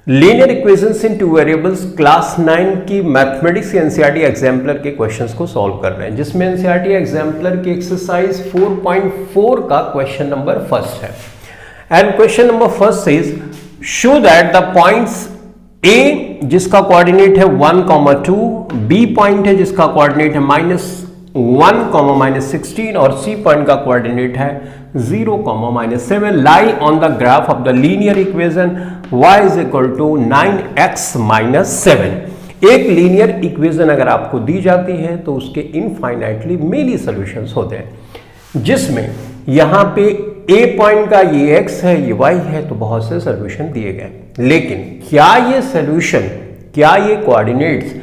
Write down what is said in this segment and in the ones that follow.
Linear equations इन two variables class 9 की mathematics NCERT exemplar के questions को सॉल्व कर रहे हैं, जिसमें एनसीईआरटी एग्जाम्पलर की एक्सरसाइज 4.4 का क्वेश्चन नंबर फर्स्ट है। And question number first is show that the points A जिसका कोऑर्डिनेट है 1,2, बी पॉइंट है जिसका कोऑर्डिनेट है -1, -16 और सी पॉइंट का कोऑर्डिनेट है 0, -7 lie on the graph of the linear equation y is equal to 9x -7। एक लीनियर इक्वेशन अगर आपको दी जाती है तो उसके इनफाइनाइटली मेनी सॉल्यूशंस होते हैं, जिसमें यहां पे a पॉइंट का ये x है, ये y है, तो बहुत से सॉल्यूशन दिए गए। लेकिन क्या ये सॉल्यूशन, क्या ये कोऑर्डिनेट्स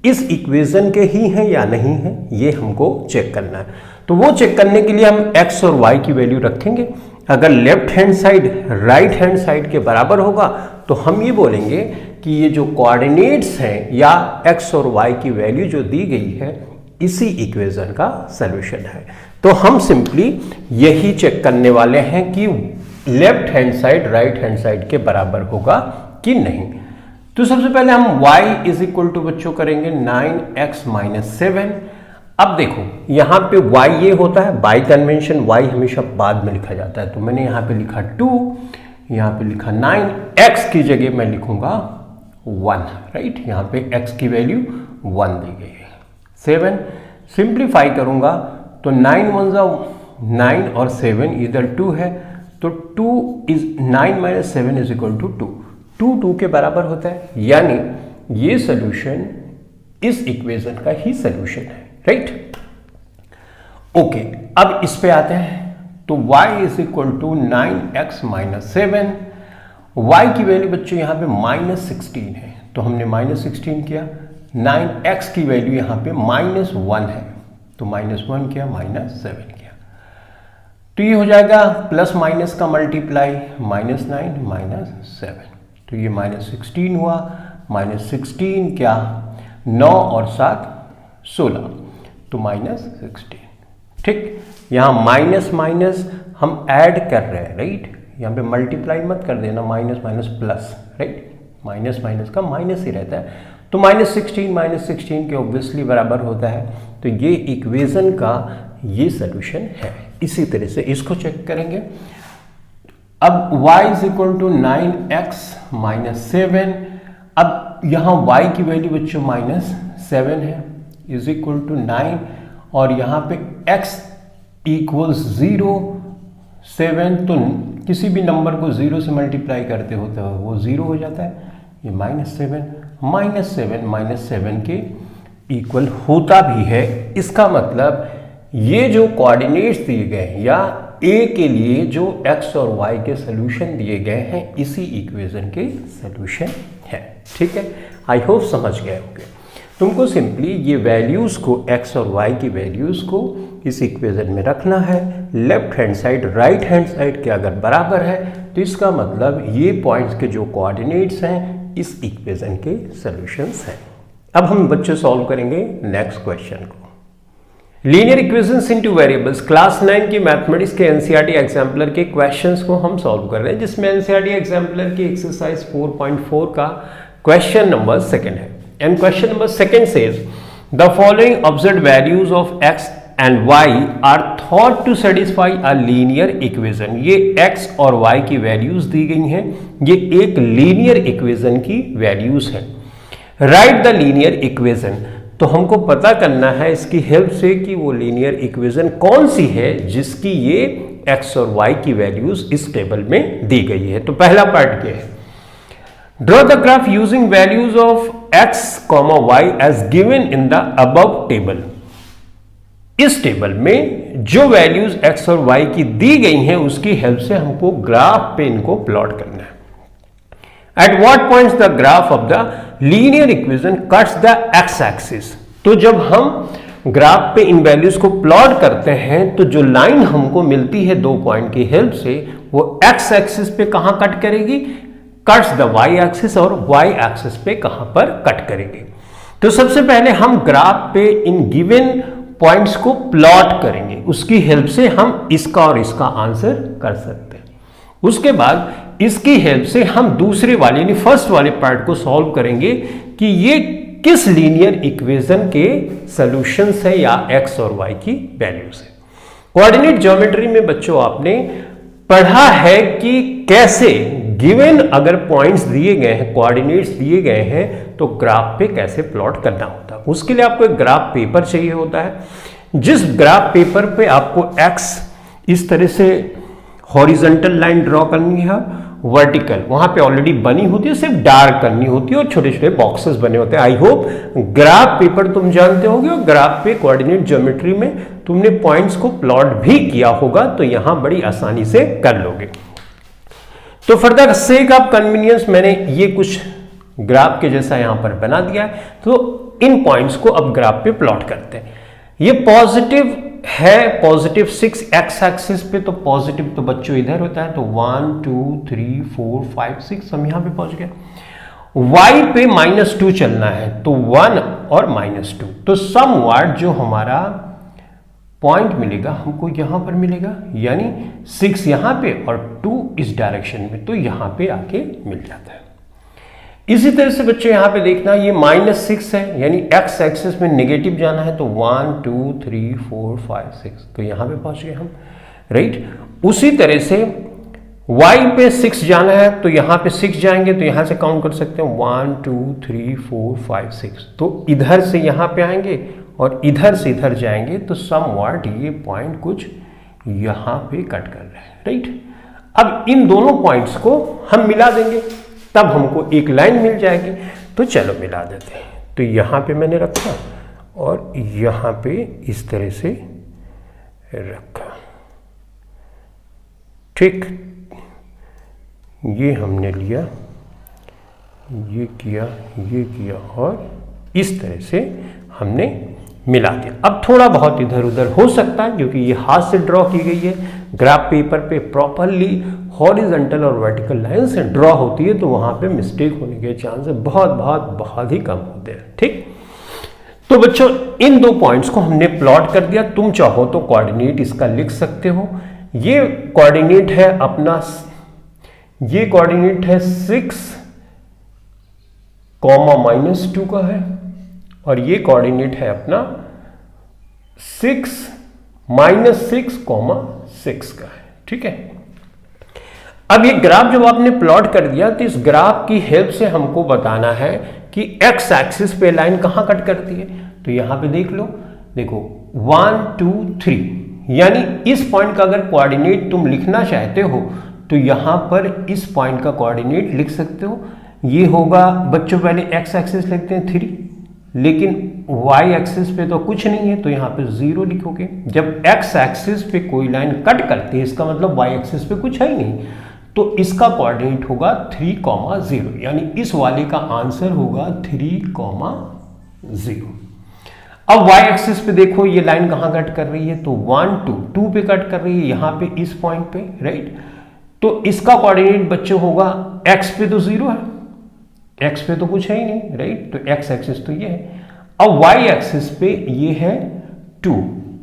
इस इक्वेशन के ही हैं या नहीं है, ये हमको चेक करना है। तो वो चेक करने के लिए हम x और y की वैल्यू रखेंगे। अगर left hand side right hand side के बराबर होगा तो हम ये बोलेंगे कि ये जो कोऑर्डिनेट्स हैं या x और y की वैल्यू जो दी गई है इसी इक्वेशन का सॉल्यूशन है। तो हम सिंपली यही चेक करने वाले हैं कि left hand side right hand side के बराबर होगा कि नहीं। तो सबसे पहले हम y इज इक्वल टू बच्चों करेंगे 9x -7। अब देखो यहां पे y ये होता है, बाय कन्वेंशन y हमेशा बाद में लिखा जाता है, तो मैंने यहां पे लिखा 2, यहां पे लिखा 9, x की जगह मैं लिखूंगा 1, राइट। यहां पे x की वैल्यू 1 दी गई है। 7 सिंप्लीफाई करूंगा तो 9 1 9 और 7 इधर 2 है, तो 9 - 7 इज इक्वल टू 2 2 के बराबर होता है, यानी ये सोल्यूशन इस इक्वेशन का ही सोल्यूशन है, राइट। ओके, अब इस पे आते हैं। तो y is equal to 9x -7। y की वैल्यू बच्चों यहां पे -16 है, तो हमने -16 किया। 9x की वैल्यू यहां पे -1 है, तो -1 किया, -7 किया। तो ये हो जाएगा प्लस माइनस का मल्टीप्लाई, -9 -7, तो ये -16 हुआ। -16 क्या, 9 और 7 16, तो -16। ठीक, यहां माइनस माइनस हम ऐड कर रहे हैं, राइट। यहां पे मल्टीप्लाई मत कर देना, minus minus plus, right. Minus minus का माइनस ही रहता है, तो -16 के ऑब्वियसली बराबर होता है। तो ये इक्वेशन का ये सॉल्यूशन है। इसी तरह से इसको चेक करेंगे। अब y is equal to 9x -7। अब यहां y की वैल्यू बच्चों -7 है, इज इक्वल टू 9, और यहां पे x इक्वल्स 0 7, तो किसी भी नंबर को 0 से मल्टीप्लाई करते होते हो वो 0 हो जाता है। ये -7 के इक्वल होता भी है। इसका मतलब ये जो कोऑर्डिनेट्स दिए गए हैं या a के लिए जो x और y के सॉल्यूशन दिए गए हैं इसी इक्वेशन के सॉल्यूशन है। ठीक है, आई होप समझ गए होंगे। तुमको सिंपली ये वैल्यूज को x और y की वैल्यूज को इस इक्वेशन में रखना है। Left hand side right hand side के अगर बराबर है तो इसका मतलब ये पॉइंट्स के जो कोऑर्डिनेट्स हैं इस इक्वेशन के सॉल्यूशंस हैं। अब हम बच्चे सॉल्व करेंगे नेक्स्ट क्वेश्चन को। Linear equations into variables class 9 की मैथमेटिक्स के एनसीईआरटी एग्जाम्पलर के क्वेश्चंस को हम सॉल्व कर रहे हैं, जिसमें एनसीईआरटी एग्जाम्पलर की एक्सरसाइज 4.4 का क्वेश्चन नंबर 2 है। And question number 2 says the following observed values of x and y are thought to satisfy a linear equation. ये x और y की वैल्यूज दी गई हैं, ये एक लीनियर इक्वेशन की वैल्यूज है। राइट द लीनियर इक्वेशन, तो हमको पता करना है इसकी हेल्प से कि वो लीनियर इक्वेशन कौन सी है जिसकी ये x और y की वैल्यूज इस टेबल में दी गई है। तो पहला पार्ट क्या है, draw the graph using values of x, y as given in the above table. इस टेबल में जो वैल्यूज x और y की दी गई हैं उसकी हेल्प से हमको ग्राफ पे इनको प्लॉट करना है। At what points the graph of the linear equation cuts the x-axis? तो जब हम ग्राफ पे इन वैल्यूज को प्लॉट करते हैं तो जो लाइन हमको मिलती है 2 पॉइंट की हेल्प से वो x एक्सिस पे कहां कट करेगी, कट्स द y एक्सिस, और y एक्सिस पे कहां पर कट करेगी। तो सबसे पहले हम ग्राफ पे इन गिवन पॉइंट्स को प्लॉट करेंगे, उसकी हेल्प से हम इसका और इसका आंसर कर सकते हैं। उसके बाद इसकी हेल्प से हम दूसरे वाले यानी फर्स्ट वाले पार्ट को सॉल्व करेंगे कि ये किस लीनियर इक्वेशन के सॉल्यूशंस है या एक्स और वाई की वैल्यूज है। कोऑर्डिनेट ज्योमेट्री में बच्चों आपने पढ़ा है कि कैसे गिवन अगर पॉइंट्स दिए गए हैं, कोऑर्डिनेट्स दिए गए हैं, तो ग्राफ पे कैसे प्लॉट करना होता है। उसके लिए आपको एक ग्राफ पेपर चाहिए होता है, जिस ग्राफ पेपर पे आपको एक्स इस तरह से हॉरिजॉन्टल लाइन ड्रॉ करनी है, वर्टिकल वहां पे ऑलरेडी बनी होती है, सिर्फ डार्क करनी होती है और छोटे छोटे बॉक्सेस बने होते हैं। आई होप ग्राफ पेपर तुम जानते होगे और ग्राफ पे कोऑर्डिनेट ज्योमेट्री में तुमने पॉइंट्स को प्लॉट भी किया होगा, तो यहां बड़ी आसानी से कर लोगे। तो for the sake of convenience मैंने ये कुछ ग्राफ के जैसा यहां पर बना दिया है, तो इन पॉइंट्स को अब ग्राफ पे प्लॉट करते हैं। ये पॉजिटिव है, पॉजिटिव 6 एक्स एक्सिस पे, तो पॉजिटिव तो बच्चों इधर होता है, तो 1 2 3 4 5 6 हम यहां पे पहुंच गए। y पे -2 चलना है, तो 1 और -2, तो सम वाट जो हमारा पॉइंट मिलेगा हमको यहां पर मिलेगा, यानी 6 यहां पे और 2 इस डायरेक्शन में, तो यहां पे आके मिल जाता है। इसी तरह से बच्चों यहां पे देखना, ये -6 है, यानी x एक्सिस में नेगेटिव जाना है, तो 1 2 3 4 5 6, तो यहां पे पहुंच गए हम, राइट। उसी तरह से y पे 6 जाना है, तो यहां पे 6 जाएंगे, तो यहां से काउंट कर सकते हैं 1 2 3 4 5 6, तो इधर से यहां पे आएंगे और इधर से इधर जाएंगे, तो समव्हाट ये पॉइंट कुछ यहां पे कट कर रहे हैं, राइट। अब इन दोनों पॉइंट्स को हम मिला देंगे, तब हमको एक लाइन मिल जाएगी। तो चलो मिला देते हैं। तो यहां पे मैंने रखा और यहां पे इस तरह से रखा, ठीक। ये हमने लिया, ये किया, ये किया और इस तरह से हमने मिला दिया। अब थोड़ा बहुत इधर उधर हो सकता है क्योंकि ये हाथ से ड्रॉ की गई है, ग्राफ पेपर पे प्रॉपरली हॉरिजॉन्टल और वर्टिकल लाइन से ड्रॉ होती है, तो वहां पे मिस्टेक होने के चांसेस बहुत ही कम होते हैं, ठीक। तो बच्चों इन दो पॉइंट्स को हमने प्लॉट कर दिया। तुम चाहो तो कोऑर्डिनेट इसका लिख सकते हो। ये कोऑर्डिनेट है अपना, ये कोऑर्डिनेट है 6, -2 का है, और ये कोऑर्डिनेट है अपना 6 -6, का है, ठीक है। अब ये ग्राफ जब आपने प्लॉट कर दिया, तो इस ग्राफ की हेल्प से हमको बताना है कि एक्स एक्सिस पे लाइन कहां कट करती है। तो यहां पे देख लो, देखो 1 2 3, यानी इस पॉइंट का अगर कोऑर्डिनेट तुम लिखना चाहते हो तो यहां पर इस पॉइंट का कोऑर्डिनेट लिख सकते हो। ये होगा बच्चों, पहले एक्स एक्सिस लिखते हैं 3, लेकिन y एक्सिस पे तो कुछ नहीं है, तो यहाँ पे 0 लिखोगे। जब x एक्सिस पे कोई लाइन कट करती है, इसका मतलब y एक्सिस पे कुछ है ही नहीं, तो इसका कोऑर्डिनेट होगा 3, 0, यानी इस वाले का आंसर होगा 3, 0। अब y एक्सिस पे देखो ये लाइन कहां कट कर रही है, तो 1 2 पे कट कर रही है, यहां पे इस पॉइंट पे, राइट। तो इसका कोऑर्डिनेट बच्चों होगा, x पे तो 0 है, x पे तो कुछ है ही नहीं, राइट। तो x एक्सिस तो ये है। अब y एक्सिस पे ये है 2,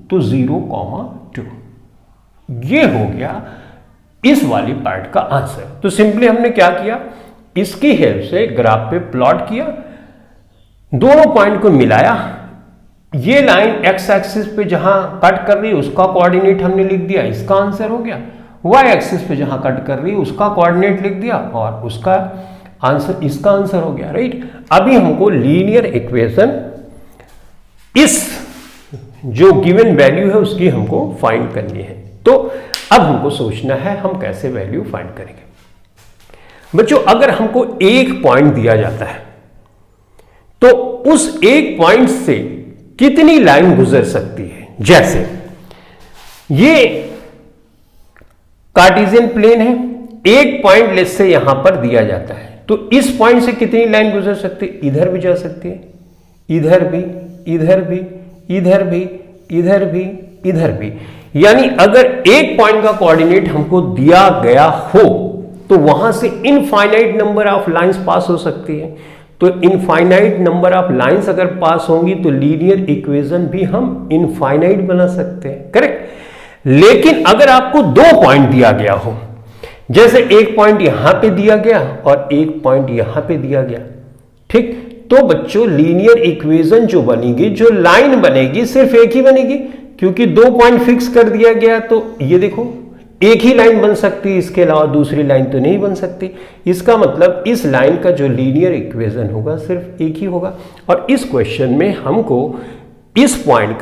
तो 0, 2, ये हो गया इस वाली पार्ट का आंसर। तो सिंपली हमने क्या किया, इसकी हेल्प से ग्राफ पे प्लॉट किया, दोनों पॉइंट को मिलाया। ये लाइन x एक्सिस पे जहां कट कर रही है उसका कोऑर्डिनेट हमने लिख दिया, इसका आंसर हो गया। y एक्सिस पे जहां कट कर रही है उसका कोऑर्डिनेट लिख दिया और उसका आंसर, इसका आंसर हो गया, राइट। अभी हमको लीनियर इक्वेशन इस जो गिवन वैल्यू है उसकी हमको फाइंड करनी है। तो अब हमको सोचना है हम कैसे वैल्यू फाइंड करेंगे। बच्चों अगर हमको एक पॉइंट दिया जाता है तो उस एक पॉइंट से कितनी लाइन गुजर सकती है। जैसे ये कार्टेशियन प्लेन है, एक पॉइंट लेस से यहां पर दिया जाता है, तो इस पॉइंट से कितनी लाइन गुजर सकती है, इधर भी जा सकती है, इधर भी, इधर भी, इधर भी, इधर भी, इधर भी। यानी अगर एक पॉइंट का कोऑर्डिनेट हमको दिया गया हो तो वहां से infinite number of lines pass हो सकती है। तो इनफाइनाइट नंबर ऑफ लाइंस अगर पास होंगी तो लीनियर इक्वेशन भी हम इनफाइनाइट बना सकते हैं, करेक्ट। लेकिन अगर आपको दो पॉइंट दिया गया हो, जैसे एक पॉइंट यहां पे दिया गया और एक पॉइंट यहां पे दिया गया, ठीक। तो बच्चों लीनियर इक्वेशन जो बनेगी, जो लाइन बनेगी, सिर्फ एक ही बनेगी, क्योंकि 2 पॉइंट फिक्स कर दिया गया। तो ये देखो एक ही लाइन बन सकती है, इसके अलावा दूसरी लाइन तो नहीं बन सकती। इसका मतलब इस लाइन का जो लीनियर इक्वेशन होगा सिर्फ एक ही होगा। और इस क्वेश्चन में हमको इस पॉइंट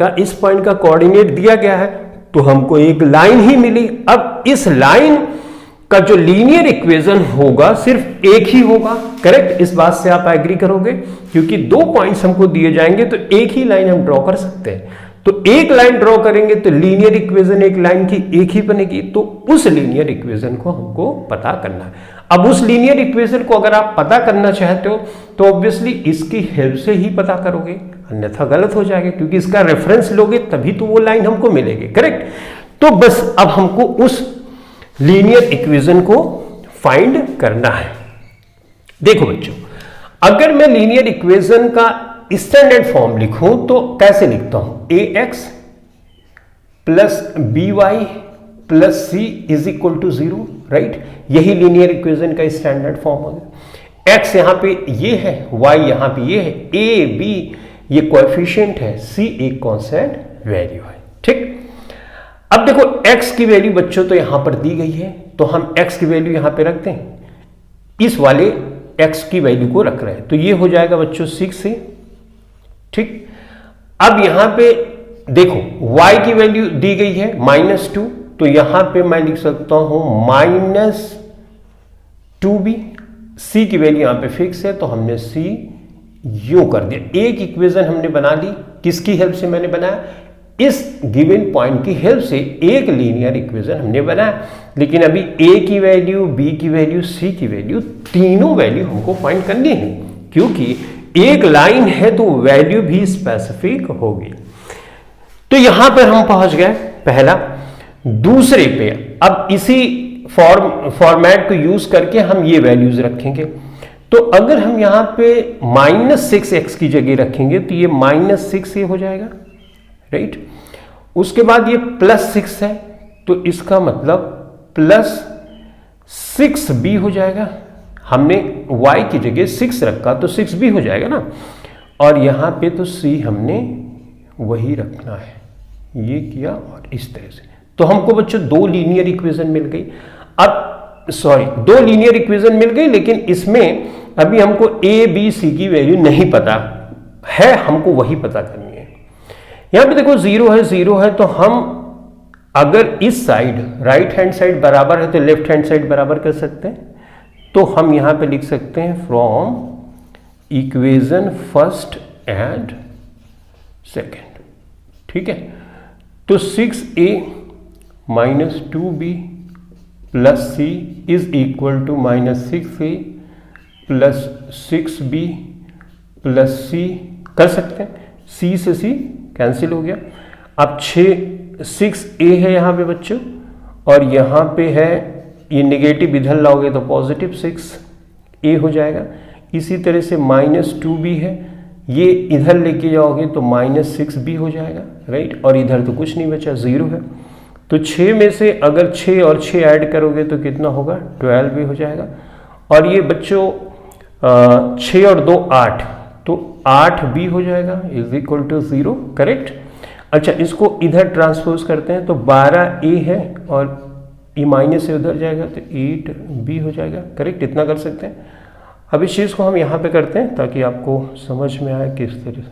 का कोऑर्डिनेट दिया गया है, तो हमको एक लाइन ही मिली। अब इस लाइन का जो लीनियर इक्वेशन होगा सिर्फ एक ही होगा, करेक्ट। इस बात से आप एग्री करोगे, क्योंकि 2 पॉइंट्स हमको दिए जाएंगे तो एक ही लाइन हम ड्रॉ कर सकते हैं। तो एक लाइन ड्रॉ करेंगे तो लीनियर इक्वेशन एक लाइन की एक ही बनेगी। तो उस लीनियर इक्वेशन को हमको पता करना है। अब उस लीनियर इक्वेशन को अगर आप पता करना चाहते हो तो ऑब्वियसली इसकी हेल्प से ही पता करोगे, अन्यथा गलत हो जाएगा, क्योंकि इसका रेफरेंस लोगे तभी तो वो लाइन हमको मिलेगी, करेक्ट। तो बस अब हमको उस लीनियर इक्वेशन को फाइंड करना है। देखो बच्चों, अगर मैं लीनियर इक्वेशन का स्टैंडर्ड फॉर्म लिखूं तो कैसे लिखता हूं, ax plus by plus c is equal to 0, right. यही लीनियर इक्वेशन का स्टैंडर्ड फॉर्म होगा। x यहां पे ये है, y यहां पे ये है, a b ये कोएफिशिएंट है, c एक कांस्टेंट वैल्यू है, ठीक। अब देखो x की वैल्यू बच्चों तो यहां पर दी गई है, तो हम x की वैल्यू यहां पे रखते हैं, इस वाले x की वैल्यू को रख रहे हैं। तो ये हो जाएगा बच्चों 6a, ठीक। अब यहां पे देखो y की वैल्यू दी गई है -2, तो यहां पे मैं लिख सकता हूं -2b। c की वैल्यू यहां पे फिक्स है, तो हमने c यूं कर दिया। एक इक्वेशन हमने बना ली, किसकी हेल्प से मैंने बनाया, इस गिवन पॉइंट की हेल्प से एक लीनियर इक्वेशन हमने बनाया। लेकिन अभी a की वैल्यू, b की वैल्यू, c की वैल्यू, तीनों वैल्यू हमको फाइंड करनी है, क्योंकि एक लाइन है तो वैल्यू भी स्पेसिफिक होगी। तो यहां पर हम पहुंच गए पहला। दूसरे पे अब इसी फॉर्मेट को यूज करके हम ये वैल्यूज रखेंगे। तो अगर हम यहां पे -6x की जगह रखेंगे तो ये -6 हो जाएगा, राइट। उसके बाद ये +6 है, तो इसका मतलब +6b हो जाएगा। हमने y की जगह 6 रखा तो 6b हो जाएगा ना। और यहां पे तो c हमने वही रखना है, ये किया और इस तरह से। तो हमको बच्चों 2 लीनियर इक्वेशन मिल गई। अब 2 लीनियर इक्वेशन मिल गई, लेकिन इसमें अभी हमको a b c की वैल्यू नहीं पता है, हमको वही पता करनी है। यहां पे देखो 0 है, तो हम अगर इस साइड राइट हैंड साइड बराबर है तो लेफ्ट हैंड साइड बराबर कर सकते हैं। तो हम यहां पे लिख सकते हैं from equation first and second, ठीक है। तो 6a - 2b plus c is equal to -6a plus 6b plus c कर सकते हैं। c से c कैंसिल हो गया। अब 6a है यहाँ पे बच्चों, और यहाँ पे है ये नेगेटिव, इधर लाओगे तो पॉजिटिव 6a हो जाएगा। इसी तरह से -2b है, ये इधर लेके जाओगे तो -6b हो जाएगा, राइट। और इधर तो कुछ नहीं बचा, 0 है। तो 6 में से अगर 6 और 6 ऐड करोगे तो कितना होगा, 12 भी हो जाएगा। और ये बच्चों 6 और 2 8, तो 8b हो जाएगा इज इक्वल टू 0, करेक्ट। अच्छा, इसको इधर ट्रांसपोज करते हैं तो 12a है और ये माइनस से उधर जाएगा तो 8b हो जाएगा, करेक्ट। इतना कर सकते हैं। अब इस चीज़ को हम यहाँ पे करते हैं ताकि आपको समझ में आए, किस तरह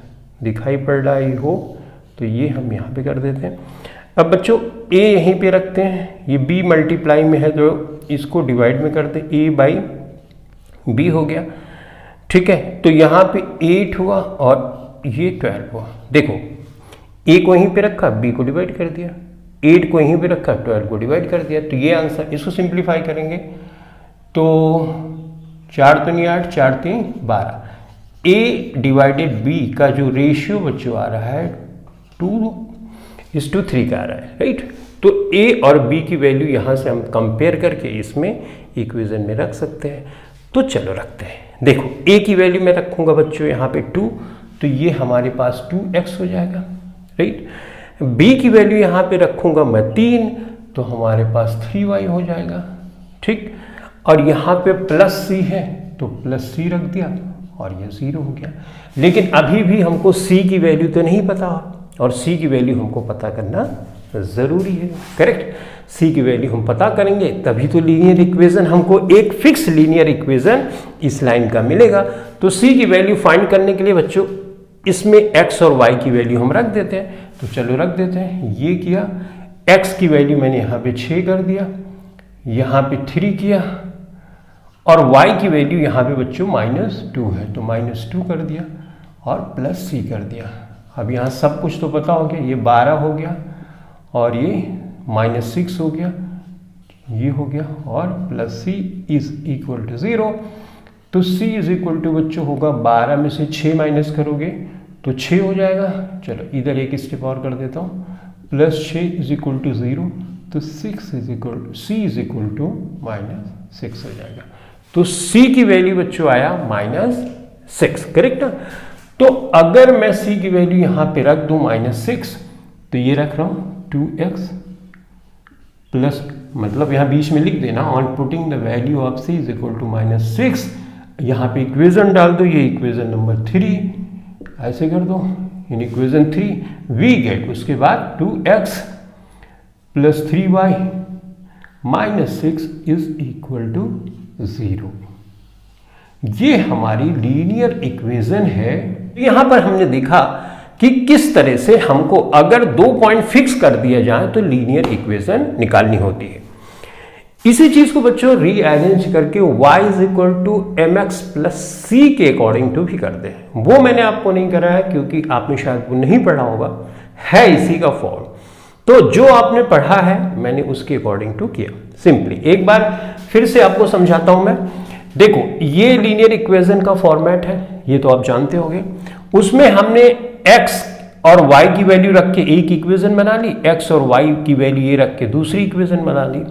दिखाई पड़ रहा है हो। तो ये हम यहाँ पे कर देते हैं। अब बच्चों a यहीं पे रखते हैं, ये b मल्टीप्लाई में है तो इसको डिवाइड में करते हैं, a बाई b हो गया, ठीक है। तो यहाँ पे 8 हुआ और ये 12 हुआ। देखो a को यहीं पे रखा, b को डिवाइड कर दिया, 8 को यहीं पे रखा, 12 को डिवाइड कर दिया। तो ये आंसर, इसको सिंप्लीफाई करेंगे तो 4 दूनी 8, 4 3 12। a डिवाइडेड b का जो रेशियो बच्चों आ रहा है 2:3 का आ रहा है, राइट। तो a और b की वैल्यू यहाँ से हम कंपेयर करके इसमें इक्वेशन में रख सकते हैं। तो चलो रखते हैं। देखो a की वैल्यू मैं रखूँगा बच्चों यहाँ पे 2, तो ये हमारे पास 2x हो जाएगा, राइट। b की वैल्यू यहाँ पे रखूँगा मैं 3, तो हमारे पास 3y हो जाएगा, ठीक। और यहाँ पे प्लस सी है तो प्लस सी रख दिया और ये 0 हो गया। लेकिन अभी भी हमको सी की वैल्यू तो नहीं पता और सी की वैल्यू हमको पता करना ज़रूरी है। करेक्ट, सी की वैल्यू हम पता करेंगे तभी तो लीनियर इक्वेशन हमको एक फिक्स लीनियर इक्वेशन इस लाइन का मिलेगा। तो सी की वैल्यू फाइंड करने के लिए बच्चों इसमें x और y की वैल्यू हम रख देते हैं। तो चलो रख देते हैं। ये किया, x की वैल्यू मैंने यहाँ पे 6 कर दिया, यहाँ पे 3 किया और y की वैल्यू यहाँ पे बच्चों -2 है तो -2 कर दिया और प्लस सी कर दिया। अब यहाँ सब कुछ तो पता हो गया, ये 12 हो गया और ये -6 हो गया, ये हो गया और plus c is equal to 0। तो c इज इक्वल टू बच्चों होगा 12 में से 6 माइनस करोगे तो 6 हो जाएगा। चलो इधर एक स्टेप और कर देता हूँ, +6 इज इक्वल टू 0 तो 6 is equal c is equal to -6 हो जाएगा। तो c की वैल्यू बच्चों आया -6। करेक्ट ना। तो अगर मैं c की वैल्यू यहाँ पे रख दूँ -6 तो ये रख रहा हूँ 2x प्लस, मतलब यहाँ बीच में लिख देना on putting the value of c is equal to -6। यहाँ पे इक्वेशन डाल दो, ये इक्वेशन नंबर 3 ऐसे कर दो। इन इक्वेशन 3 वी गेट, उसके बाद 2x plus 3y -6 is equal to 0। ये हमारी लीनियर इक्वेशन है। यहां पर हमने देखा कि किस तरह से हमको अगर 2 पॉइंट फिक्स कर दिया जाए तो लीनियर इक्वेशन निकालनी होती है। इसी चीज को बच्चों रीअरेंज करके y is equal to mx plus C के अकॉर्डिंग टू भी करते हैं। वो मैंने आपको नहीं कराया क्योंकि आपने शायद वो नहीं पढ़ा होगा, है इसी का फॉर्म। तो जो आपने पढ़ा है मैंने उसके अकॉर्डिंग टू किया। सिंपली एक बार फिर से आपको समझाता हूं मैं। देखो ये लीनियर इक्वेशन का फॉर्मेट है, ये तो आप जानते होंगे। उसमें हमने x और y की वैल्यू रख के एक इक्वेशन बना ली, x और y की वैल्यू ये रख के दूसरी इक्वेशन बना ली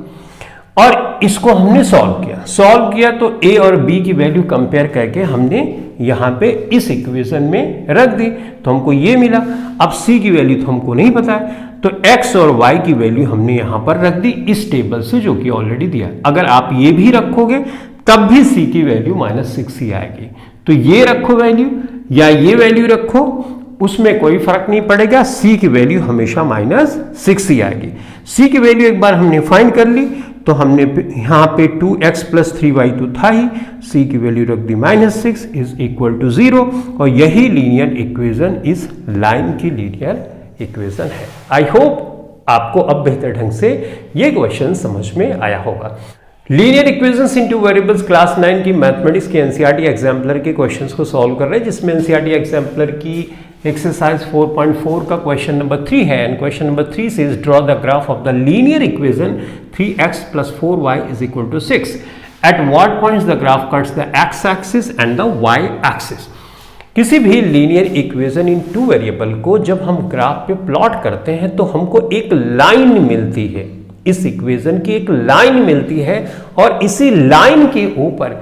और इसको हमने सॉल्व किया तो a और b की वैल्यू कंपेयर करके हमने यहाँ पे इस इक्वेशन में रख दी तो हमको ये मिला। अब c की वैल्यू तो हमको नहीं पता है तो x और y की वैल्यू हमने यहाँ पर रख दी इस टेबल से जो कि ऑलरेडी दिया है। अगर आप ये भी रखोगे तब भी c की वैल्यू -6 ही आएगी। तो ये रखो वैल्यू या ये वैल्यू रखो, उसमें कोई फर्क नहीं पड़ेगा, c की वैल्यू हमेशा -6 ही आएगी। c की वैल्यू एक बार हमने फाइंड कर ली तो हमने यहाँ पे 2x प्लस 3y तो था ही, c की वैल्यू रख दी -6 इज इक्वल टू 0 और यही लीनियर इक्वेशन इस लाइन की लीनियर इक्वेशन है। आई होप आपको अब बेहतर ढंग से ये क्वेश्चन समझ में आया होगा। Linear equations into variables class 9 की मैथमेटिक्स के एनसीईआरटी एग्जाम्पलर के क्वेश्चंस को सॉल्व कर रहे हैं, जिसमें एनसीईआरटी एग्जाम्पलर की एक्सरसाइज 4.4 का क्वेश्चन नंबर 3 है। And question number 3 says draw the graph of the linear equation 3x plus 4y is equal to 6 at what points the graph cuts the x axis and the y axis. किसी भी linear equation in two variable को जब हम graph पे plot करते हैं तो हमको एक लाइन मिलती है, इस इक्वेशन की एक लाइन मिलती है और इसी लाइन के ऊपर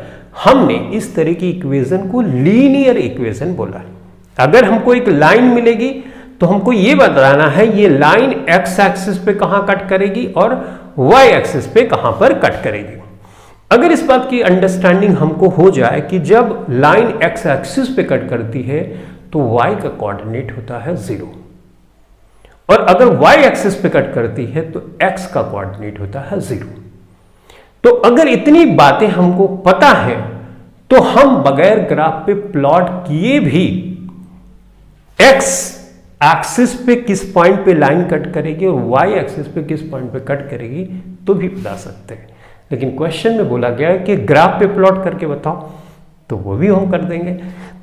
हमने इस तरह की इक्वेशन को लीनियर इक्वेशन बोला है। अगर हमको एक लाइन मिलेगी तो हमको ये बताना है ये लाइन x एक्सिस पे कहां कट करेगी और y एक्सिस पे कहां पर कट करेगी। अगर इस बात की अंडरस्टैंडिंग हमको हो जाए कि जब लाइन x एक्सिस पे कट करती है तो y का कोऑर्डिनेट होता है 0 और अगर y एक्सिस पे कट करती है तो x का कोऑर्डिनेट होता है 0। तो अगर इतनी बातें हमको पता है तो हम बगैर ग्राफ पे प्लॉट किए भी x एक्सिस पे किस पॉइंट पे लाइन कट करेगी और y एक्सिस पे किस पॉइंट पे कट करेगी तो भी बता सकते हैं। लेकिन क्वेश्चन में बोला गया है कि ग्राफ पे प्लॉट करके बताओ, तो वो भी हम कर देंगे।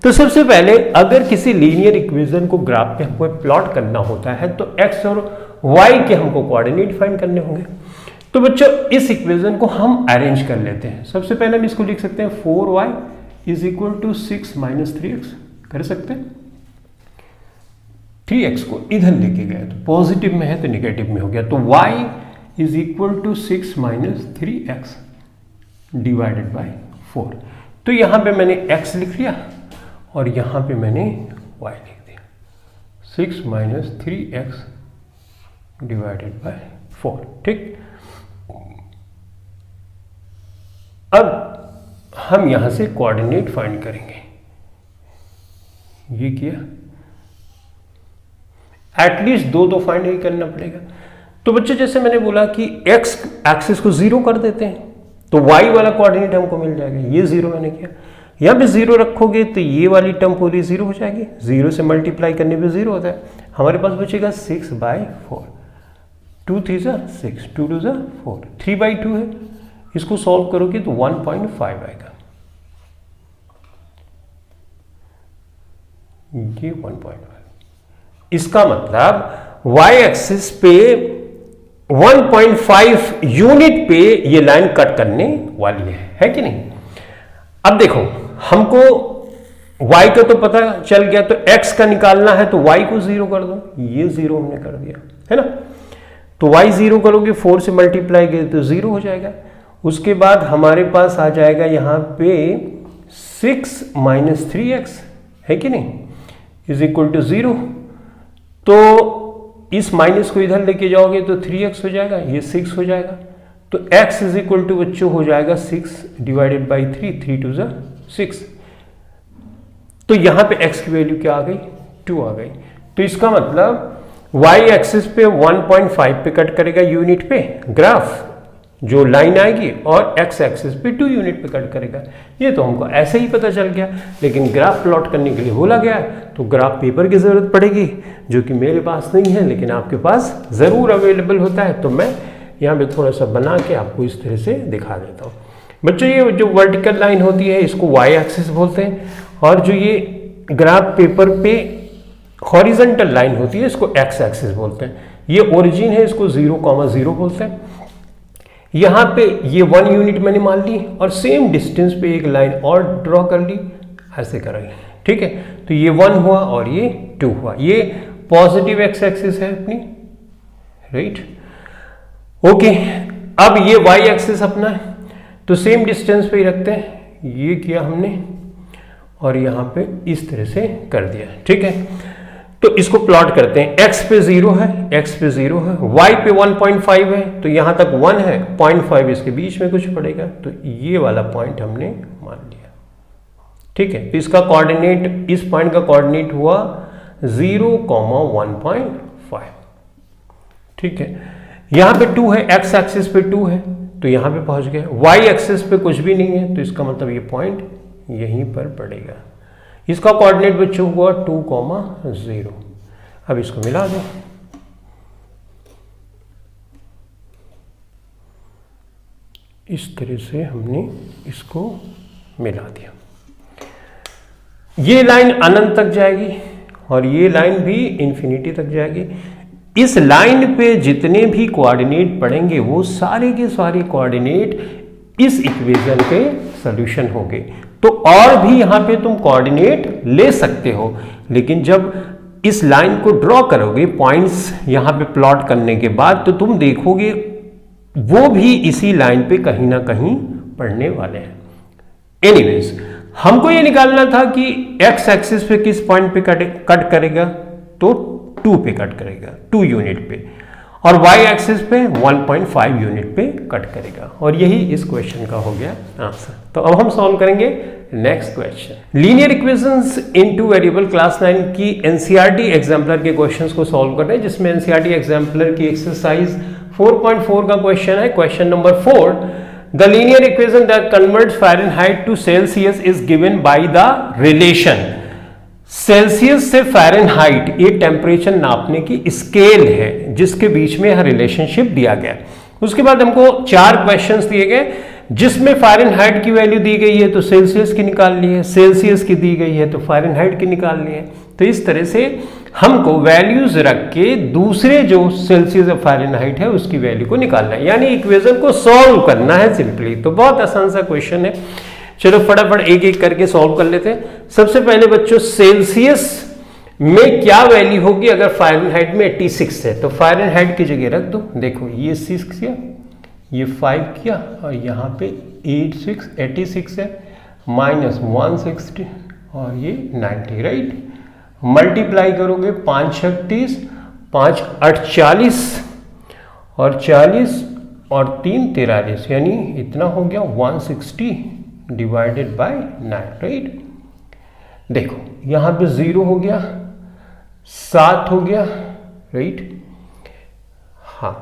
तो सबसे पहले अगर किसी लीनियर इक्वेशन को ग्राफ पे हमको प्लॉट करना होता है तो x और y के हमको कोऑर्डिनेट फाइंड करने होंगे। तो बच्चों इस इक्वेशन को हम अरेंज कर लेते हैं। सबसे पहले हम इसको लिख सकते हैं 4y is equal to 6 minus 3x, कर सकते हैं। 3x को इधर लेके गए तो पॉजिटिव में है तो निगेटिव में हो गया, तो y is equal to 6 minus 3x divided by 4। तो यहां पे मैंने x लिख लिया और यहां पे मैंने y लिख दिया, 6 माइनस 3x डिवाइडेड बाय 4। ठीक, अब हम यहां से कोऑर्डिनेट फाइंड करेंगे। ये किया, एटलीस्ट दो तो फाइंड ही करना पड़ेगा। तो बच्चों जैसे मैंने बोला कि एक्स एक्सिस को जीरो कर देते हैं तो वाई वाला कोऑर्डिनेट हमको मिल जाएगा। ये जीरो मैंने किया, यहां पे जीरो रखोगे तो ये वाली टर्म पूरी जीरो हो जाएगी, जीरो से मल्टीप्लाई करने पे जीरो होता है। हमारे पास बचेगा 6/4, 2 3 6, 2 2 4, 3/2 है। इसको सॉल्व करोगे तो 1.5 आएगा, ये 1.5। इसका मतलब y एक्सिस पे 1.5 यूनिट पे ये लाइन कट करने वाली है कि नहीं। अब देखो हमको y का तो पता चल गया, तो x का निकालना है तो y को जीरो कर दो, ये जीरो हमने कर दिया है ना। तो y जीरो करोगे 4 से मल्टीप्लाई करोगे तो जीरो हो जाएगा। उसके बाद हमारे पास आ जाएगा यहाँ पे 6 - 3x है कि नहीं, इज इक्वल टू 0। तो इस माइनस को इधर लेके जाओगे तो 3x हो जाएगा, ये 6 हो जाएगा। तो x इज इक्वल टू बच्चों हो जाएगा 6 डिवाइडेड बाई 3, 3 2 6। तो यहां पे x की वैल्यू क्या आ गई, 2 आ गई। तो इसका मतलब y एक्सिस पे 1.5 पे कट करेगा यूनिट पे ग्राफ जो लाइन आएगी, और x एक्सिस पे 2 यूनिट पे कट करेगा। ये तो हमको ऐसे ही पता चल गया, लेकिन ग्राफ प्लॉट करने के लिए बोला गया है तो ग्राफ पेपर की जरूरत पड़ेगी, जो कि मेरे पास नहीं है लेकिन आपके पास जरूर अवेलेबल होता है। तो मैं यहाँ पे थोड़ा सा बना के आपको इस तरह से दिखा देता हूँ। बच्चों ये जो वर्टिकल लाइन होती है इसको y एक्सिस बोलते हैं, और जो ये ग्राफ पेपर पे हॉरिजॉन्टल लाइन होती है इसको x एक्सिस बोलते हैं। ये ओरिजिन है, इसको 0,0 बोलते हैं। यहाँ पे ये 1 यूनिट मैंने मान ली और सेम डिस्टेंस पे एक लाइन और ड्रॉ कर ली, ऐसे करेंगे, ठीक है। तो ये 1 हुआ और ये 2 हुआ, ये पॉजिटिव x एक्सिस है अपनी, राइट, ओके। अब ये y एक्सिस अपना है तो सेम डिस्टेंस पे ही रखते हैं, ये किया हमने और यहाँ पे इस तरह से कर दिया, ठीक है। तो इसको प्लॉट करते हैं, x पे 0 है, x पे 0 है, y पे 1.5 है, तो यहां तक 1 है, 0.5 इसके बीच में कुछ पड़ेगा, तो ये वाला पॉइंट हमने मान लिया, ठीक है। तो इसका कोऑर्डिनेट, इस पॉइंट का कोऑर्डिनेट हुआ 0,1.5, ठीक है। यहां पे 2 है, x एक्सिस पे 2 है तो यहां पे पहुंच गए, y एक्सिस पे कुछ भी नहीं है तो इसका मतलब ये पॉइंट यहीं पर पड़ेगा। इसका कोऑर्डिनेट बच्चों हुआ 2,0। अब इसको मिला दो, इस तरह से हमने इसको मिला दिया। ये लाइन अनंत तक जाएगी और ये लाइन भी इंफिनिटी तक जाएगी। इस लाइन पे जितने भी कोऑर्डिनेट पड़ेंगे वो सारे के सारे कोऑर्डिनेट इस इक्वेशन के सॉल्यूशन होंगे। तो और भी यहां पे तुम कोऑर्डिनेट ले सकते हो, लेकिन जब इस लाइन को ड्रॉ करोगे पॉइंट्स यहां पे प्लॉट करने के बाद, तो तुम देखोगे वो भी इसी लाइन पे कहीं ना कहीं पड़ने वाले हैं। एनीवेज, हमको ये निकालना था कि x एक्सिस पे किस पॉइंट पे कट करेगा, तो 2 पे कट करेगा, 2 यूनिट पे, और y एक्सिस पे 1.5 यूनिट पे कट करेगा, और यही इस क्वेश्चन का हो गया आंसर। तो अब हम सॉल्व करेंगे नेक्स्ट क्वेश्चन। लीनियर इक्वेशंस इन 2 वेरिएबल क्लास 9 की एनसीईआरटी एग्जाम्पलर के क्वेश्चंस को सॉल्व कर रहे हैं, जिसमें एनसीईआरटी एग्जाम्पलर की एक्सरसाइज 4.4 का क्वेश्चन है। Question number 4, the linear equation that converts Fahrenheit to Celsius is given by the relation. Celsius से फ़ारेनहाइट ये टेम्परेचर नापने की स्केल है जिसके बीच में यह रिलेशनशिप दिया गया। उसके बाद हमको 4 क्वेश्चंस दिए गए जिसमें फ़ारेनहाइट की वैल्यू दी गई है तो सेल्सियस की निकाल ली है, सेल्सियस की दी गई है तो फ़ारेनहाइट की निकाल ली है। तो इस तरह से हमको वैल्यूज रख के दूसरे जो सेल्सियस और फ़ारेनहाइट है उसकी वैल्यू को निकालना है, यानी इक्वेशन को सॉल्व करना है सिंपली। तो बहुत आसान सा क्वेश्चन है, चलो फटाफट एक एक करके सॉल्व कर लेते हैं। सबसे पहले बच्चों, सेल्सियस में क्या वैल्यू होगी अगर फ़ारेनहाइट में 86 है, तो फ़ारेनहाइट की जगह रख दो। देखो ये 6 किया, ये 5 किया, और यहाँ पे 86 है, माइनस 160 और ये 90, राइट। मल्टीप्लाई करोगे 5 6 30, 5 8 40 और 40 और 3 43, यानी इतना हो गया 160 डिवाइडेड बाय 9, राइट। देखो यहाँ पे 0 हो गया, 7 हो गया, राइट। हाँ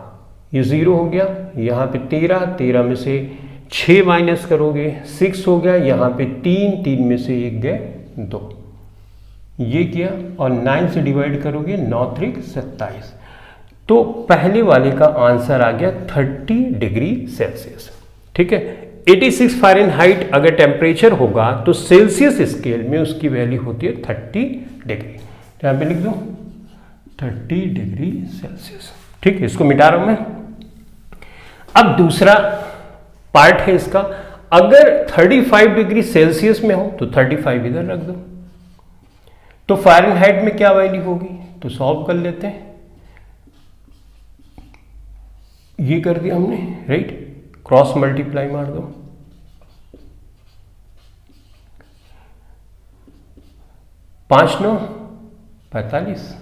ये 0 हो गया, यहाँ पे 13 में से 6 माइनस करोगे 6 हो गया, यहाँ पे 3 में से 1 गए 2, ये किया, और 9 से डिवाइड करोगे 9 त्रिक 27। तो पहले वाले का आंसर आ गया 30 डिग्री सेल्सियस, ठीक है। 86 फ़ारेनहाइट अगर टेम्परेचर होगा तो सेल्सियस स्केल में उसकी वैल्यू होती है 30 डिग्री। तो यहाँ पे लिख दो 30 डिग्री सेल्सियस, ठीक है। इसको मिटा रहा हूं मैं। अब दूसरा पार्ट है इसका, अगर 35 डिग्री सेल्सियस में हो तो 35 इधर रख दो, तो फ़ारेनहाइट में क्या वैल्यू होगी, तो सॉल्व कर लेते हैं। ये कर दिया हमने, राइट, क्रॉस मल्टीप्लाई मार दो, पांच 9 45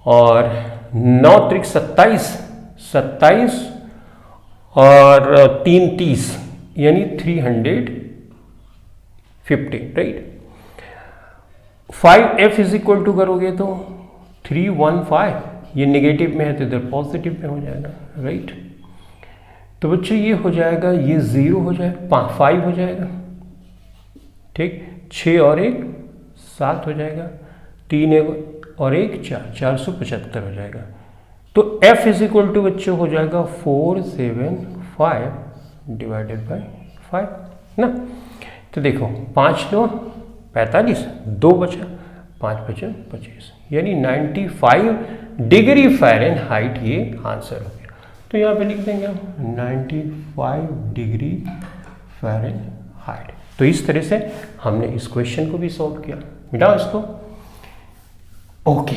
और 9 त्रिक 27 और 3 30, यानी 350, right. 5f is equal to करोगे तो 315, ये नेगेटिव में है तो इधर पॉजिटिव में हो जाएगा, राइट। तो बच्चों ये हो जाएगा, ये 0 हो जाएगा, 5 हो जाएगा, ठीक। 6 और 1 7 हो जाएगा, 3 और 1 4, 475 हो जाएगा। तो f इज इक्वल टू बच्चों हो जाएगा 475 डिवाइडेड बाई 5 ना। तो देखो 5 9 45, 2 बचा, 5 बचा 25, यानी 95 डिग्री फ़ारेनहाइट ये आंसर हो गया। तो यहाँ पे लिख देंगे हम 95 डिग्री फ़ारेनहाइट। तो इस तरह से हमने इस क्वेश्चन को भी सॉल्व किया। मिटाओ इसको, ओके।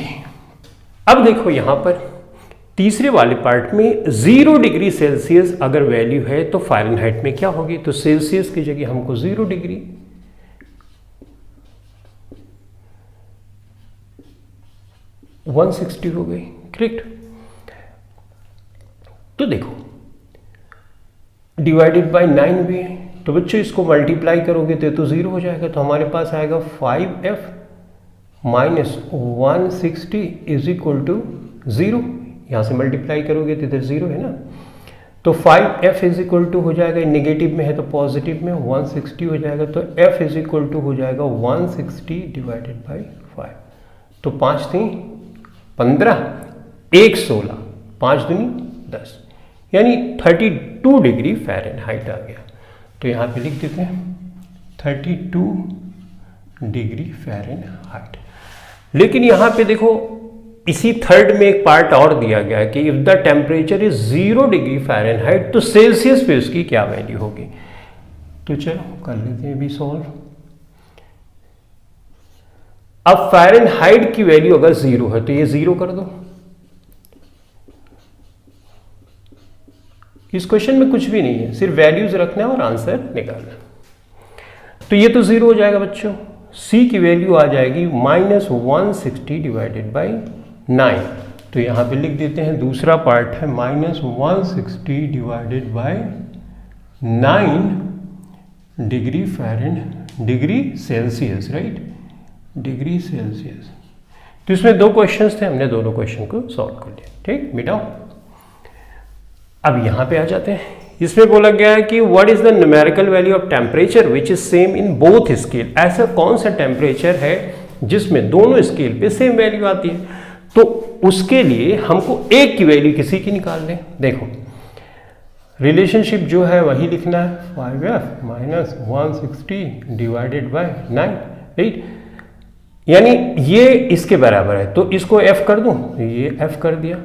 अब देखो यहाँ पर तीसरे वाले पार्ट में 0 डिग्री सेल्सियस अगर वैल्यू है तो फ़ारेनहाइट में क्या होगी, तो सेल्सियस की जगह हमको 0 डिग्री, 160 हो गई, करेक्ट। तो देखो डिवाइडेड बाय 9 भी है, तो बच्चों इसको मल्टीप्लाई करोगे तो 0 हो जाएगा। तो हमारे पास आएगा 5f minus 160 is equal to 0। यहाँ से मल्टीप्लाई करोगे तो इधर 0 है ना, तो 5f इज इक्वल टू हो जाएगा, नेगेटिव में है तो पॉजिटिव में 160 हो जाएगा। तो f इज इक्वल टू हो जाएगा 160 डिवाइडेड बाई 5। तो 5 3 15, 1 16, 5 दूनी 10, यानी 32 डिग्री फ़ारेनहाइट आ गया। तो यहाँ पे लिख देते हैं 32 डिग्री फ़ारेनहाइट। लेकिन यहाँ पे देखो इसी थर्ड में एक पार्ट और दिया गया है कि if the temperature is 0 degree Fahrenheit तो सेल्सियस पे उसकी क्या वैल्यू होगी। तो चलो कर लेते हैं भी सॉल्व। अब फ़ारेनहाइट की वैल्यू अगर 0 है तो ये 0 कर दो। इस क्वेश्चन में कुछ भी नहीं है, सिर्फ वैल्यूज रखना है और आंसर निकालना। तो ये तो 0 हो जाएगा बच्चों। c की वैल्यू आ जाएगी -160 डिवाइडेड बाई 9। तो यहाँ पे लिख देते हैं दूसरा पार्ट है -160 divided by 9 degree Celsius, right, degree Celsius. तो इसमें 2 क्वेश्चंस थे, हमने दोनों क्वेश्चन को सॉल्व कर लिया, ठीक। मिटाओ। अब यहाँ पे आ जाते हैं। इसमें बोला गया है कि what is the numerical value of temperature which is same in both scale. ऐसा कौन सा टेम्परेचर है जिसमें दोनों स्केल पे सेम वैल्यू आती है। तो उसके लिए हमको एक की वैल्यू किसी की निकाल लें। देखो रिलेशनशिप जो है वही लिखना है, 5f minus 160 divided by 9, right, यानी ये इसके बराबर है तो इसको f कर दूं, ये f कर दिया।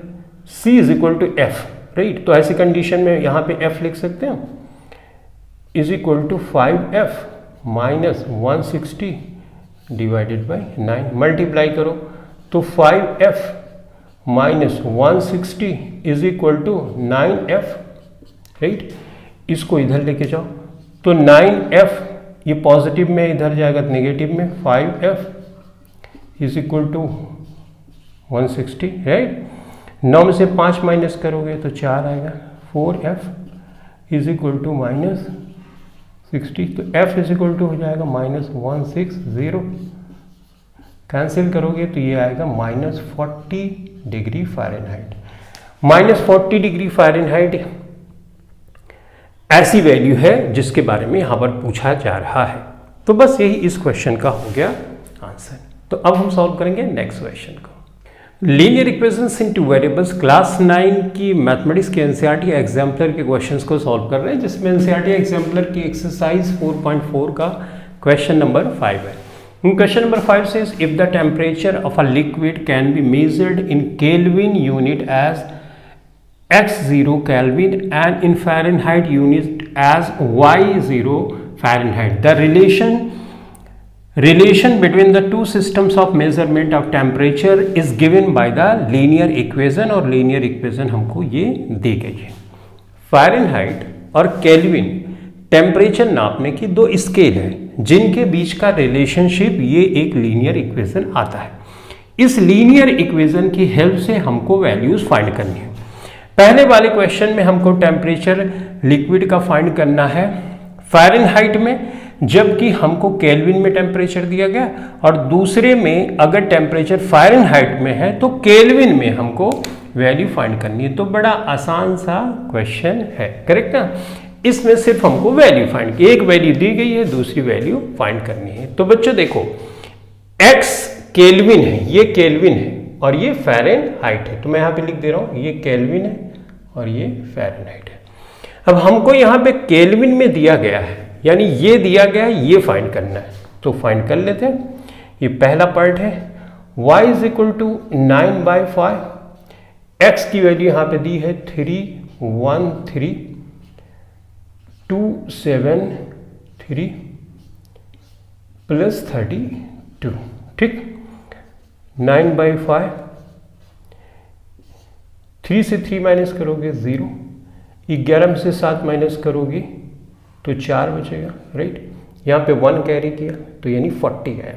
c is equal to f, right. तो ऐसी कंडीशन में यहाँ पे f लिख सकते हैं is equal to 5f minus 160 divided by 9। Multiply करो तो 5f minus 160 is equal to 9f, right. इसको इधर लेके जाओ तो 9f ये पॉजिटिव में इधर जाएगा तो नेगेटिव में, 5f is equal to 160, right. 9 में से 5 माइनस करोगे तो 4 आएगा। 4f is equal to minus 60, तो f इज इक्वल टू हो जाएगा माइनस 160। कैंसिल करोगे तो ये आएगा minus 40 degree Fahrenheit. Minus 40 degree Fahrenheit ऐसी वैल्यू है जिसके बारे में यहाँ पर पूछा जा रहा है। तो बस यही इस क्वेश्चन का हो गया आंसर। तो अब हम सॉल्व करेंगे नेक्स्ट क्वेश्चन को। लीनियर इक्वेशंस इन टू वेरिएबल्स क्लास 9 की मैथमेटिक्स के एनसीईआरटी एग्जाम्पलर के क्वेश्चंस को सॉल्व कर रहे हैं, जिसमें एनसीईआरटी एग्जाम्पलर की एक्सरसाइज 4.4 का क्वेश्चन नंबर 5 है। Question number 5 says if the temperature of a liquid can be measured in Kelvin unit as x0 Kelvin and in Fahrenheit unit as y0 Fahrenheit, the relation between the two systems of measurement of temperature is given by the linear equation, और linear equation हमको ये दी गई है। Fahrenheit और kelvin temperature नापने की दो scale है जिनके बीच का रिलेशनशिप ये एक लीनियर इक्वेशन आता है। इस लीनियर इक्वेशन की हेल्प से हमको वैल्यूज फाइंड करनी है। पहले वाले क्वेश्चन में हमको टेम्परेचर लिक्विड का फाइंड करना है फ़ारेनहाइट में, जबकि हमको केल्विन में टेम्परेचर दिया गया, और दूसरे में अगर टेम्परेचर फ़ारेनहाइट में है तो केल्विन में हमको वैल्यू फाइंड करनी है। तो बड़ा आसान सा क्वेश्चन है, करेक्ट ना। इसमें सिर्फ हमको वैल्यू फाइंड की, एक वैल्यू दी गई है, दूसरी वैल्यू फाइंड करनी है। तो बच्चों देखो, x केल्विन है, ये केल्विन है और ये फ़ारेनहाइट है। तो मैं यहाँ पे लिख दे रहा हूँ, ये केल्विन है और ये फ़ारेनहाइट है। अब हमको यहाँ पे केल्विन में दिया गया है, यानी ये दिया गया है, ये फाइंड करना है। तो फाइंड कर लेते हैं। ये पहला पार्ट है, y is equal to 9/5, x की वैल्यू यहाँ पे दी है 313.273 प्लस 32, ठीक। 9/5, 3 से 3 माइनस करोगे 0, 11 में से 7 माइनस करोगे तो 4 बचेगा, राइट। यहाँ पे 1 कैरी किया तो यानी 40 आया,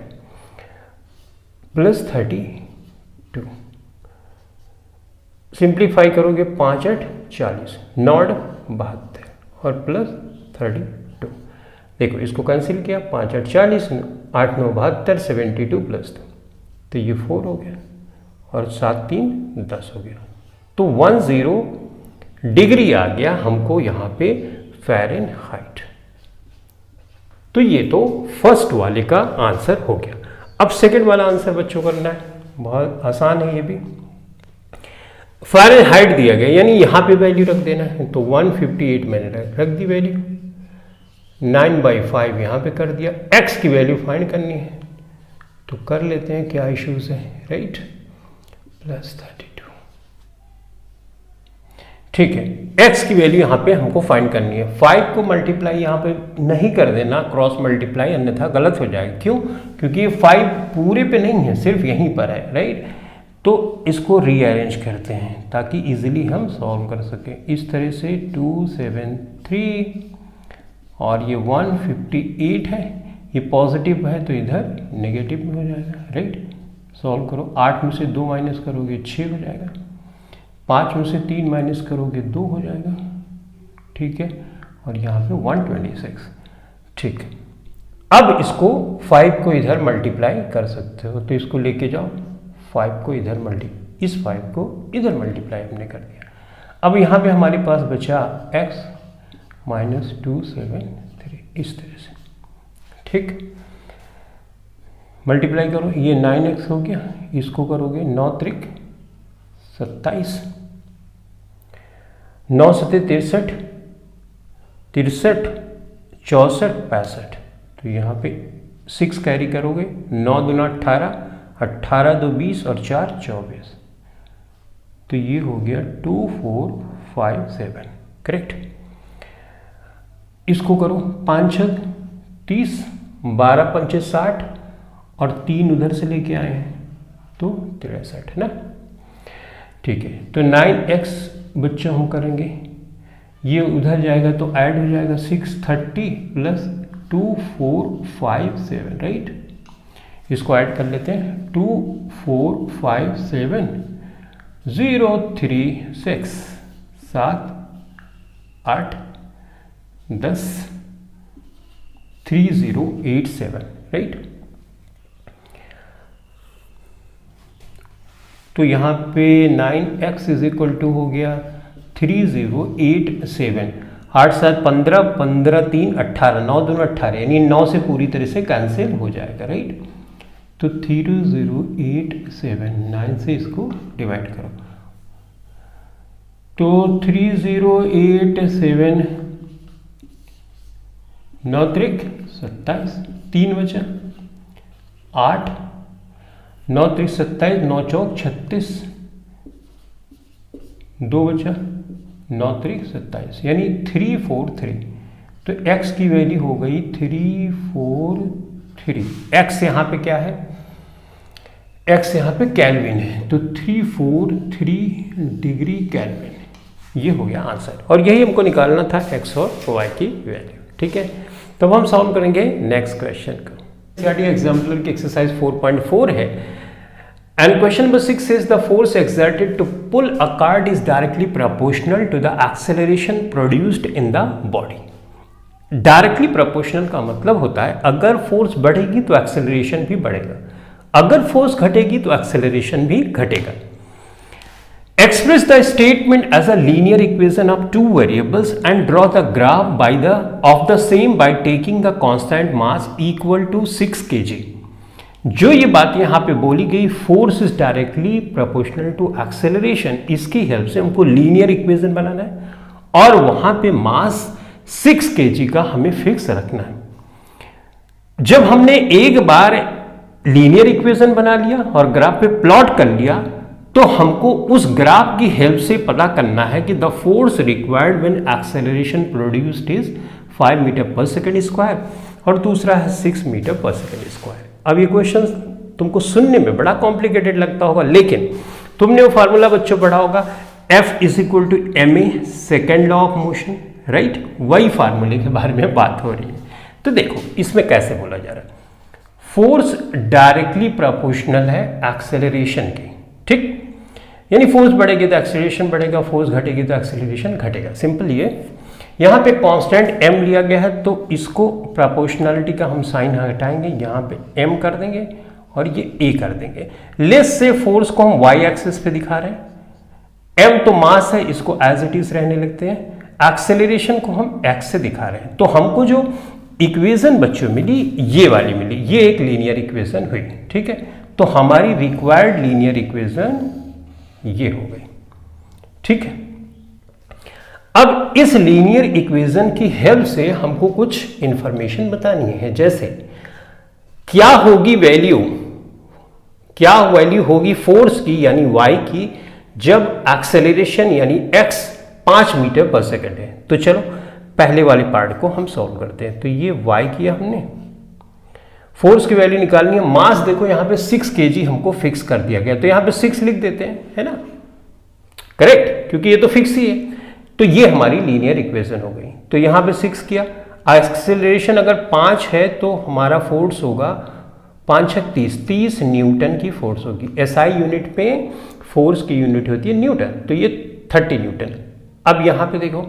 प्लस 32। सिंप्लीफाई करोगे 5 8 40, 9 72 और प्लस 32। देखो इसको कैंसिल किया, 5 8 40, 8 9 72, 72 प्लस 2, तो ये 4 हो गया और 7 3 10 हो गया। तो 10 डिग्री आ गया हमको यहाँ पे फ़ारेनहाइट। तो ये तो फर्स्ट वाले का आंसर हो गया। अब सेकंड वाला आंसर बच्चों करना है, बहुत आसान है ये भी। फ़ारेनहाइट दिया गया, यानी यहाँ पे वैल्यू रख देना है। तो 158 मैंने रख दी वैल्यू, 9/5 यहाँ पे कर दिया। x की वैल्यू फाइंड करनी है तो कर लेते हैं, क्या इश्यूज है, राइट, प्लस 32, ठीक है। x की वैल्यू यहाँ पे हमको फाइंड करनी है। 5 को मल्टीप्लाई यहाँ पे नहीं कर देना, क्रॉस मल्टीप्लाई, अन्यथा गलत हो जाएगा। क्यों? क्योंकि ये 5 पूरे पे नहीं है, सिर्फ यहीं पर है, राइट। तो इसको रीअरेंज करते हैं ताकि इजीली हम सॉल्व कर सकें। इस तरह से 273 और ये 158 है, ये पॉजिटिव है तो इधर नेगेटिव में हो जाएगा, राइट। सॉल्व करो, 8 में से 2 माइनस करोगे 6 हो जाएगा, 5 में से 3 माइनस करोगे 2 हो जाएगा, ठीक है। और यहाँ पे 126, ठीक। अब इसको 5 को इधर मल्टीप्लाई कर सकते हो, तो इसको लेके जाओ, 5 को इधर इस 5 को इधर मल्टीप्लाई हमने कर दिया। अब यहाँ पे हमारे पास बचा x माइनस 273, इस तरह से, ठीक। मल्टीप्लाई करो, ये 9x हो गया, इसको करोगे 9 त्रिक 27, 9 सते 63, 63 64 65, तो यहाँ पे 6 कैरी करोगे, 9 दूना 18, 18 2 20 और 4 24, तो ये हो गया 2457, करेक्ट। इसको करो, 5 6 30, 12 5 60 और 3 उधर से लेके आए हैं तो 63 है ना, ठीक है। तो 9x बच्चों हम करेंगे, ये उधर जाएगा तो ऐड हो जाएगा 630 प्लस 2457, राइट। इसको ऐड कर लेते हैं, 2457 036 7 8 10 3087, राइट। तो यहाँ पे 9x इज इक्वल टू हो गया 3087, 8 7 15 15 3 18, 9 दूनी 18, यानी 9 से पूरी तरह से कैंसिल हो जाएगा, राइट। तो 3087 9 से इसको डिवाइड करो, तो 3087 9 त्रिक 27, 3 बचा, 8 9 त्रिक 27, 9 चौक 36, 2 बचा, 9 त्रिक 27, यानी 343। तो x की वैल्यू हो गई 343। x यहाँ पे क्या है, x यहाँ पे केल्विन है, तो 343 डिग्री केल्विन, ये हो गया आंसर। और यही हमको निकालना था x और y की वैल्यू, ठीक है। तो अब हम सॉल्व करेंगे नेक्स्ट क्वेश्चन को। एनसीईआरटी एग्जाम्पलर की एक्सरसाइज 4.4 है and question number 6 says the force exerted to pull a cart is directly proportional to the acceleration produced in the body। Directly proportional का मतलब होता है अगर फोर्स बढ़ेगी तो एक्सेलरेशन भी बढ़ेगा, अगर फोर्स घटेगी तो एक्सेलरेशन भी घटेगा। Express the statement as a linear equation of two variables and draw the graph of the same by taking the constant mass equal to 6 kg। जो ये बात यहाँ पे बोली गई, force is directly proportional to acceleration, इसकी help से हमको लीनियर इक्वेशन बनाना है और वहां पे मास 6 kg का हमें फिक्स रखना है। जब हमने एक बार लीनियर इक्वेशन बना लिया और ग्राफ पे प्लॉट कर लिया, तो हमको उस ग्राफ की हेल्प से पता करना है कि the force required when acceleration produced is 5 metre पर सेकेंड स्क्वायर और दूसरा है 6 मीटर पर सेकेंड स्क्वायर। अब ये क्वेश्चन तुमको सुनने में बड़ा कॉम्प्लिकेटेड लगता होगा, लेकिन तुमने वो फार्मूला बच्चों पढ़ा होगा, F is equal to ma second law of motion, right. वही फार्मूले के बारे में बात हो रही है। तो देखो इसमें कैसे बोला जा रहा है, फोर्स डायरेक्टली प्रोपोर्शनल है एक्सेलरेशन की, ठीक। यानी फोर्स बढ़ेगी तो एक्सेलरेशन बढ़ेगा, फोर्स घटेगी तो एक्सेलरेशन घटेगा। सिंपल ये यहाँ पे कांस्टेंट m लिया गया है, तो इसको प्रोपोर्शनलिटी का हम साइन हटाएंगे, यहाँ पे m कर देंगे और ये a कर देंगे। लेस से फोर्स को हम y एक्सिस पे दिखा रहे हैं, m तो मास है, इसको एज इट इज रहने लगते हैं, एक्सेलरेशन को हम x से दिखा रहे हैं। तो हमको जो इक्वेशन बच्चों मिली ये वाली मिली, ये एक लीनियर इक्वेशन हुई, ठीक है। तो हमारी रिक्वायर्ड लीनियर इक्वेशन ये हो गई, ठीक है। अब इस लीनियर इक्वेशन की हेल्प से हमको कुछ इंफॉर्मेशन बतानी है, जैसे क्या होगी वैल्यू, क्या वैल्यू होगी फोर्स की यानी y की जब एक्सेलरेशन यानी x 5 मीटर पर सेकेंड है। तो चलो पहले वाले पार्ट को हम सॉल्व करते हैं। तो ये y किया हमने, फोर्स की वैल्यू निकालनी है, मास देखो यहाँ पे 6 kg हमको फिक्स कर दिया गया, तो यहाँ पे 6 लिख देते हैं, है ना, करेक्ट, क्योंकि ये तो फिक्स ही है। तो ये हमारी लीनियर इक्वेशन हो गई। तो यहाँ पे 6 किया, एक्सेलरेशन अगर 5 है तो हमारा फोर्स होगा 5 6 30 न्यूटन की फोर्स होगी। SI यूनिट पे फोर्स की यूनिट होती है न्यूटन, तो ये 30 न्यूटन। अब यहाँ पे देखो,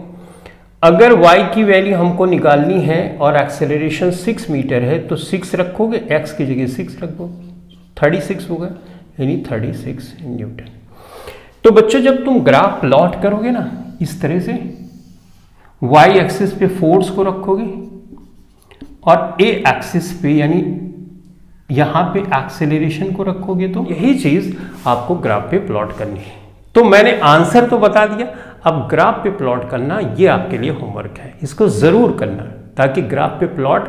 अगर y की वैल्यू हमको निकालनी है और एक्सेलरेशन 6 मीटर है, तो 6 रखोगे, x की जगह 6 रखो, 36 होगा, यानी 36 न्यूटन। तो बच्चों जब तुम ग्राफ प्लॉट करोगे ना इस तरह से, y एक्सिस पे फोर्स को रखोगे और a एक्सिस पे यानी यहां पे एक्सेलरेशन को रखोगे, तो यही चीज आपको ग्राफ पे प्लॉट करनी है। तो मैंने आंसर तो बता दिया, अब ग्राफ पे प्लॉट करना ये आपके लिए होमवर्क है, इसको जरूर करना, ताकि ग्राफ पे प्लॉट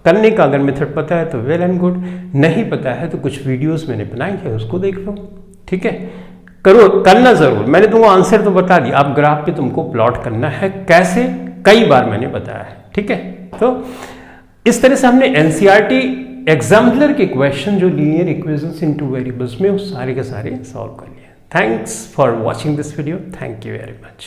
करने का अगर मेथड पता है तो वेल एंड गुड, नहीं पता है तो कुछ वीडियोस मैंने बनाई है उसको देख लो, ठीक है। करो, करना जरूर, मैंने तुमको आंसर तो बता दिया, अब ग्राफ पे तुमको प्लॉट करना है, कैसे कई बार मैंने बताया है, ठीक है। तो इस तरह से हमने एनसीईआरटी एग्जाम्पलर के क्वेश्चन जो लीनियर इक्वेशंस इन टू वेरिएबल्स में, वो सारे के सारे सॉल्व कर लिए। Thanks for watching this video, thank you very much.